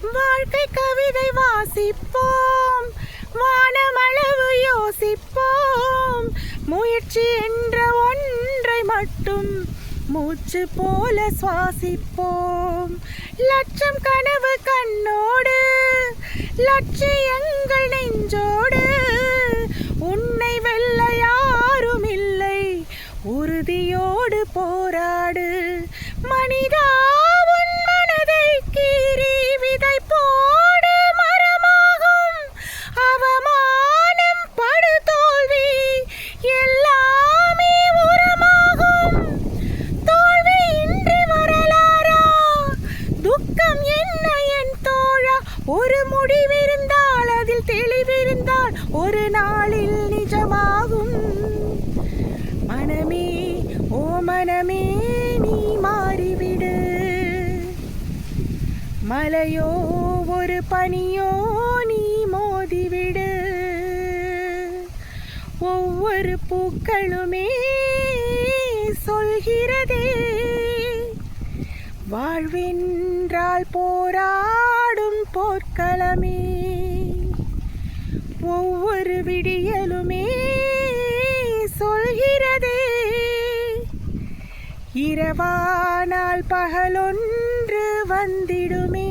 வாழ்க்கை கவிதை வாசிப்போம், வானமளவு யோசிப்போம். முயற்சி என்ற ஒன்றை மட்டும் மூச்சு போல சுவாசிப்போம். லட்சம் கனவு கண்ணோடு, லட்சியங்கள் நெஞ்சோடு. உன்னை வெல்ல யாரும் இல்லை, உறுதியோடு போராடு. மனிதா உன் மனதை கீறி விதை போடு, மரமாகும். அவமானம் படு தோல்வி எல்லாமே உரமாகும். தோல்வி இன்றி வரலாறா, துக்கம் என்ன என் தோழா. ஒரு முடிவிருந்தால் அதில் தெளிவிருந்தால் ஒரு நாளில் நிஜமாகும். மனமே ஓ மனமே நீ மாறிவிடு. மலையோ ஒரு பனியோ நீ மோதிவிடு. ஒவ்வொரு பூக்களுமே சொல்கிறதே, வாழ்வென்றால் போராடும் போர்க்களமே. ஒவ்வொரு விடியலுமே சொல்கிறதே, இரவானால் பகலொன்று வந்திடுமே.